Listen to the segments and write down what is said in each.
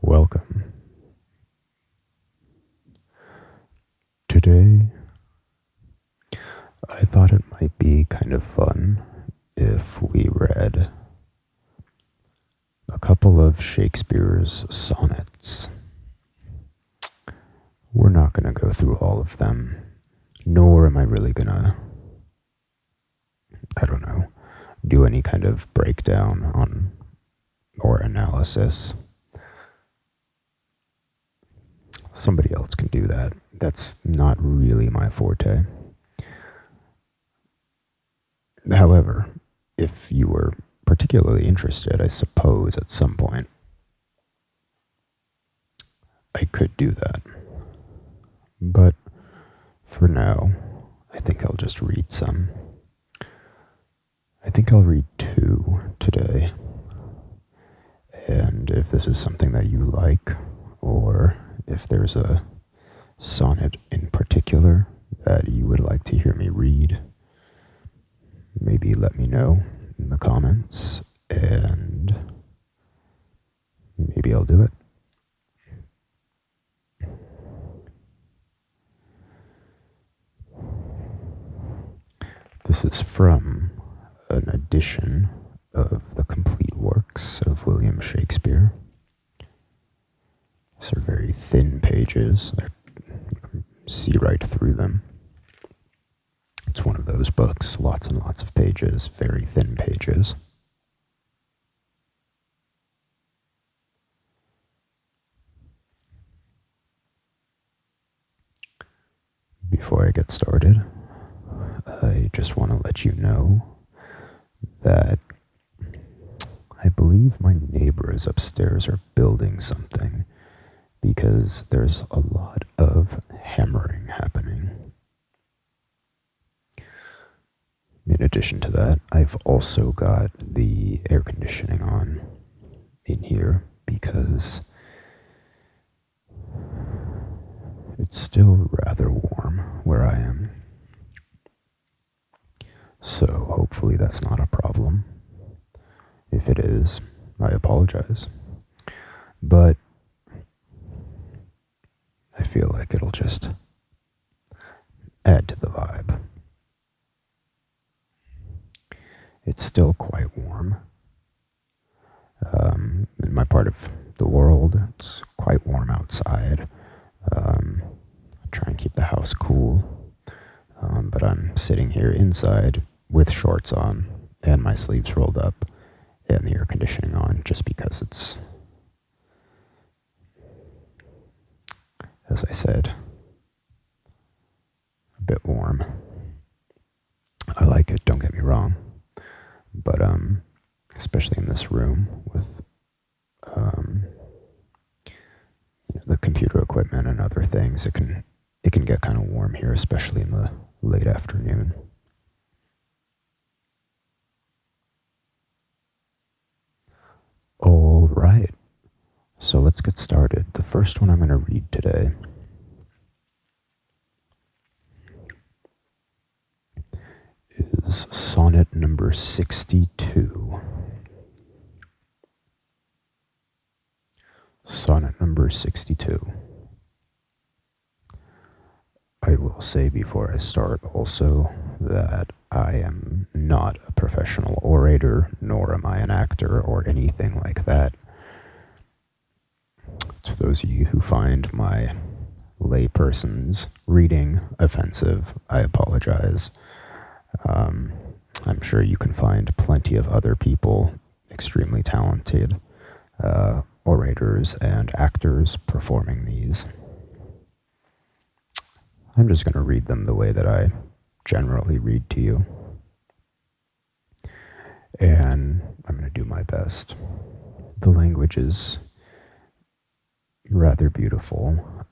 Welcome. Today, I thought it might be kind of fun if we read a couple of Shakespeare's sonnets. We're not going to go through all of them, nor am I really going to, do any kind of breakdown on or analysis. Somebody else can do that. That's not really my forte. However, if you were particularly interested, I suppose at some point I could do that. But for now, I think I'll just read some. I think I'll read 2 today. And if this is something that you like, or if there's a sonnet in particular that you would like to hear me read, maybe let me know in the comments, and maybe I'll do it. This is from an edition of the complete works of William Shakespeare. These are very thin pages. You can see right through them. It's one of those books, lots and lots of pages, very thin pages. Before I get started, I just want to let you know that I believe my neighbors upstairs are building something because there's a lot of hammering happening. In addition to that, I've also got the air conditioning on in here because it's still rather warm where I am. So hopefully that's not a problem. If it is, I apologize. But I feel like it'll just add to the vibe. It's still quite warm. In my part of the world, it's quite warm outside. I try and keep the house cool. But I'm sitting here inside with shorts on and my sleeves rolled up and the air conditioning on just because it's, as I said, a bit warm. I like it, don't get me wrong, but especially in this room with the computer equipment and other things, it can get kind of warm here, especially in the late afternoon. All right, so let's get started. The first one I'm going to read today is sonnet number 62. Sonnet number 62. I will say before I start also that I am not a professional orator, nor am I an actor or anything like that. To those of you who find my layperson's reading offensive, I apologize. I'm sure you can find plenty of other people, extremely talented orators and actors performing these. I'm just going to read them the way that I generally read to you. And I'm going to do my best. The language is rather beautiful.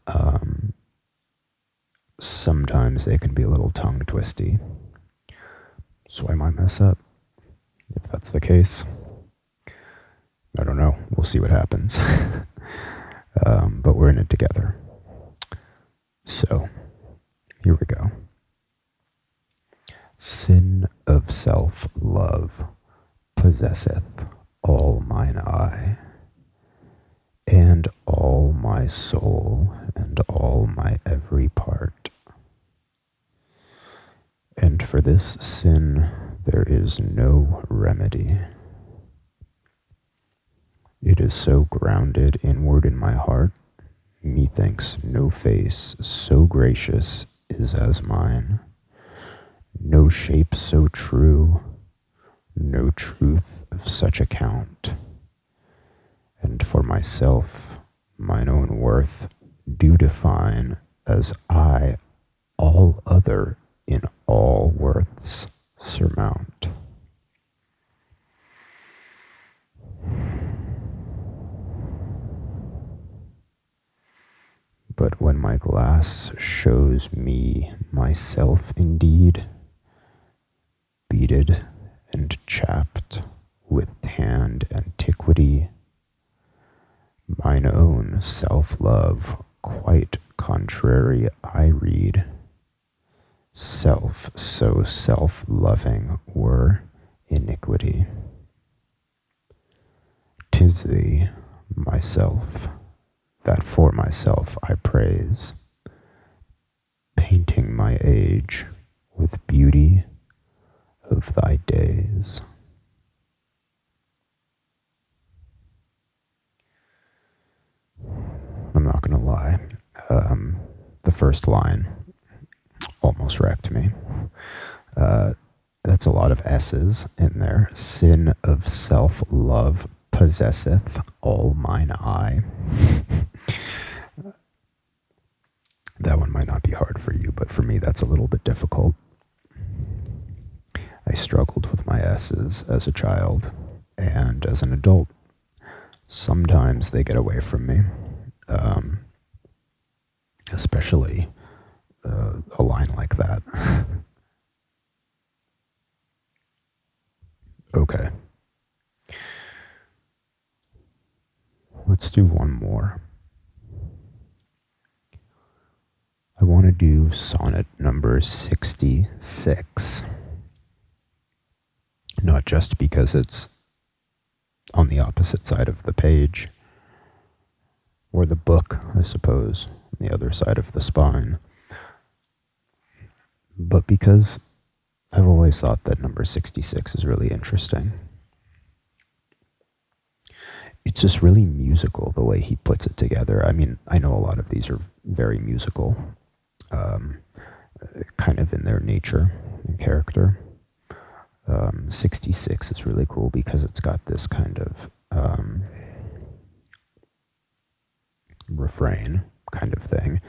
Sometimes they can be a little tongue twisty, so I might mess up. If that's the case, I don't know. We'll see what happens. But we're in it together. So, here we go. Sin of self-love possesseth all mine eye, and all my soul and all my every part. And for this sin there is no remedy. It is so grounded inward in my heart, methinks no face so gracious is as mine, no shape so true, no truth of such account. And for myself, mine own worth do define, as I all other in all worths surmount. But when my glass shows me myself indeed, beaded and chapped with tanned antiquity, mine own self-love quite contrary I read. Self so self-loving were iniquity. 'Tis thee, myself, that for myself I praise, painting my age with beauty of thy days. I'm not gonna lie, the first line almost wrecked me. That's a lot of S's in there. Sin of self-love possesseth all mine eye. That one might not be hard for you, but for me that's a little bit difficult. I struggled with my S's as a child and as an adult. Sometimes they get away from me, especially a line like that. Okay. Let's do one more. I want to do sonnet number 66. Not just because it's on the opposite side of the page, or the book, I suppose, on the other side of the spine, but because I've always thought that number 66 is really interesting. It's just really musical the way he puts it together. I mean, I know a lot of these are very musical, kind of in their nature and character. 66 is really cool because it's got this kind of refrain kind of thing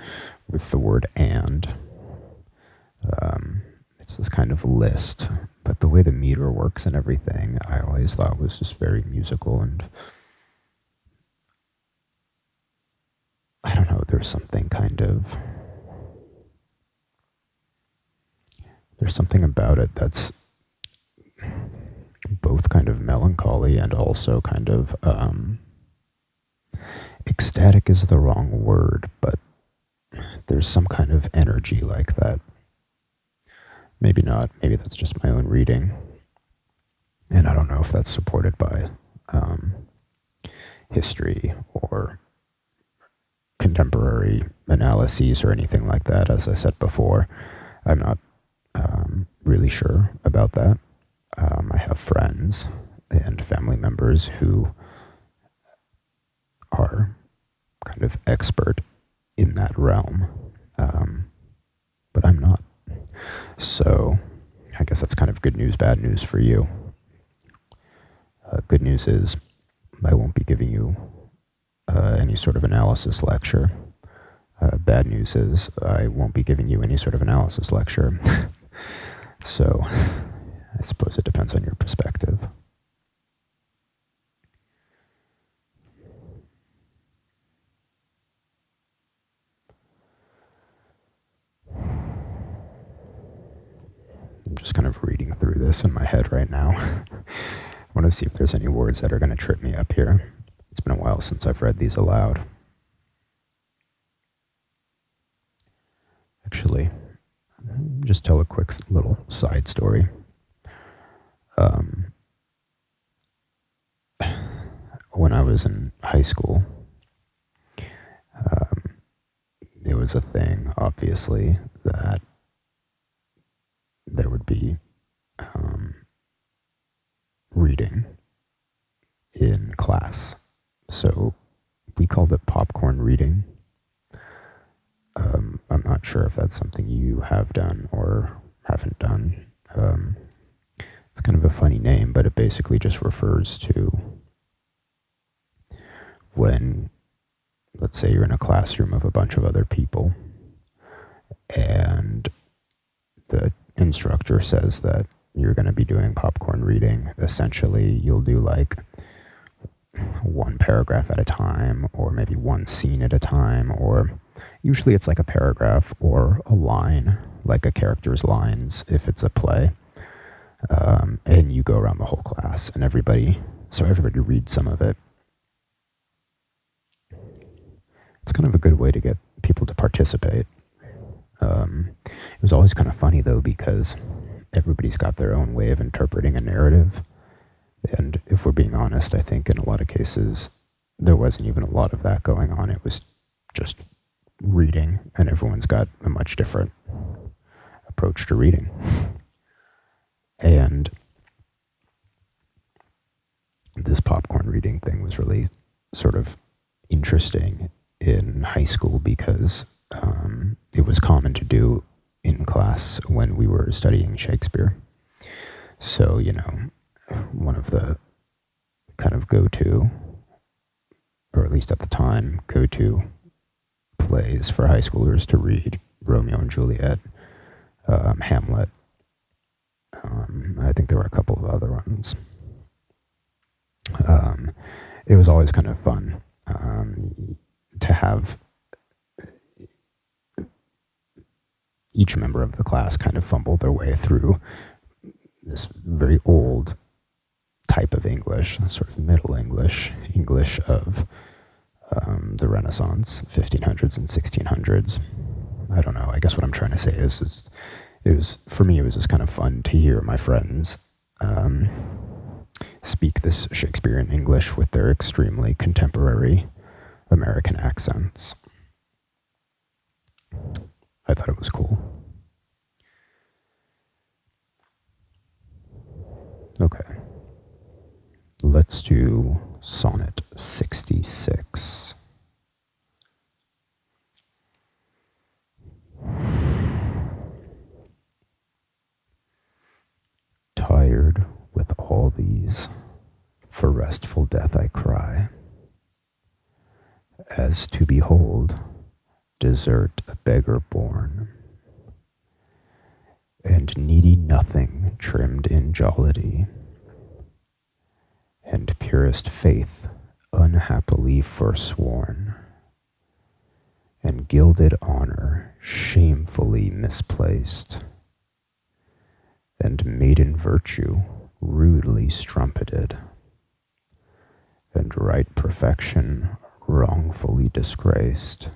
with the word and. It's this kind of list, but the way the meter works and everything, I always thought was just very musical, and I don't know, there's something about it that's both kind of melancholy and also kind of ecstatic is the wrong word, but there's some kind of energy like that. Maybe not. Maybe that's just my own reading. And I don't know if that's supported by history or contemporary analyses or anything like that. As I said before, I'm not really sure about that. I have friends and family members who are kind of expert in that realm, but I'm not. So I guess that's kind of good news, bad news for you. Good news is I won't be giving you any sort of analysis lecture. Bad news is I won't be giving you any sort of analysis lecture. So I suppose it depends on your perspective. I'm just kind of reading through this in my head right now. I want to see if there's any words that are going to trip me up here. It's been a while since I've read these aloud. Actually, just tell a quick little side story. When I was in high school, was a thing, obviously, that there would be reading in class. So we called it popcorn reading. I'm not sure if that's something you have done or haven't done. It's kind of a funny name, but it basically just refers to when, let's say you're in a classroom of a bunch of other people, and the instructor says that you're going to be doing popcorn reading. Essentially, you'll do like one paragraph at a time, or maybe one scene at a time, or usually it's like a paragraph or a line, like a character's lines if it's a play. And you go around the whole class, and everybody reads some of it. It's kind of a good way to get people to participate. It was always kind of funny though, because everybody's got their own way of interpreting a narrative. And if we're being honest, I think in a lot of cases, there wasn't even a lot of that going on. It was just reading, and everyone's got a much different approach to reading. And this popcorn reading thing was really sort of interesting in high school because it was common to do in class when we were studying Shakespeare. So, one of the kind of go-to, or at least at the time, go-to plays for high schoolers to read: Romeo and Juliet, Hamlet. I think there were a couple of other ones. It was always kind of fun to have each member of the class kind of fumble their way through this very old type of English, sort of Middle English of the Renaissance, 1500s and 1600s. I don't know. I guess what I'm trying to say is it was, for me, it was just kind of fun to hear my friends speak this Shakespearean English with their extremely contemporary American accents. I thought it was cool. Okay. Let's do Sonnet 66. Tired with all these, for restful death I cry, as to behold desert a beggar born, and needy nothing trimmed in jollity, and purest faith unhappily forsworn, and gilded honor shamefully misplaced, and maiden virtue rudely strumpeted, and right perfection wrongfully disgraced,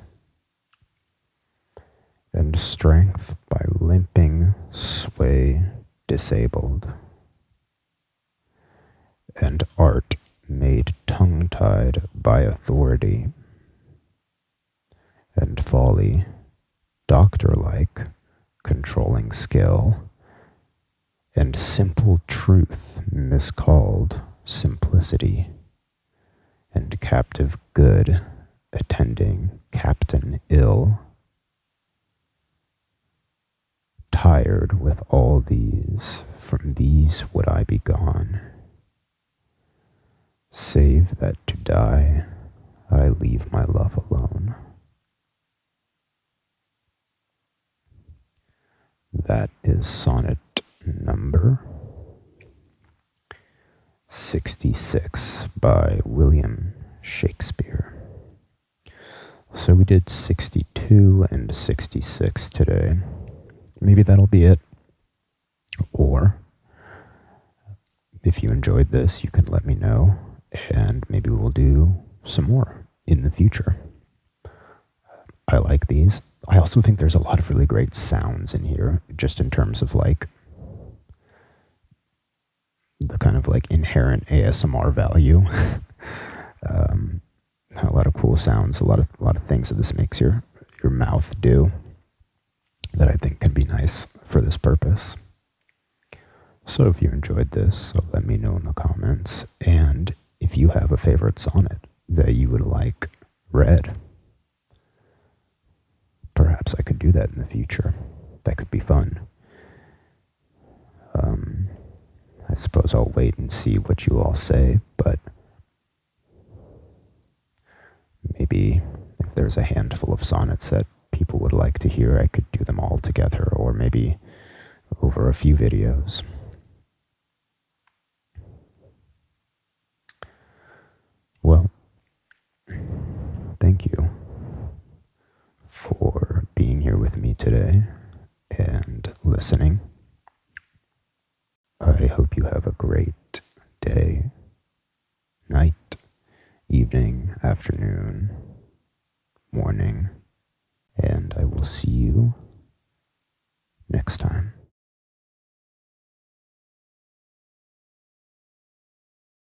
and strength by limping sway disabled, and art made tongue-tied by authority, and folly, doctor-like, controlling skill, and simple truth miscalled simplicity, and captive good attending captain ill. Tired with all these, from these would I be gone, save that to die I leave my love alone. That is sonnet number 66 by William Shakespeare. So we did 62 and 66 today. Maybe that'll be it. Or if you enjoyed this, you can let me know, and maybe we'll do some more in the future. I like these. I also think there's a lot of really great sounds in here, just in terms of like the kind of like inherent ASMR value. A lot of cool sounds, a lot of things that this makes your mouth do that I think can be nice for this purpose. So if you enjoyed this, let me know in the comments. And if you have a favorite sonnet that you would like read, perhaps I could do that in the future. That could be fun. I suppose I'll wait and see what you all say, but maybe if there's a handful of sonnets that people would like to hear, I could do them all together, or maybe over a few videos. Well, thank you for being here with me today and listening. I hope you have a great day, night, evening, afternoon, morning, and I will see you next time.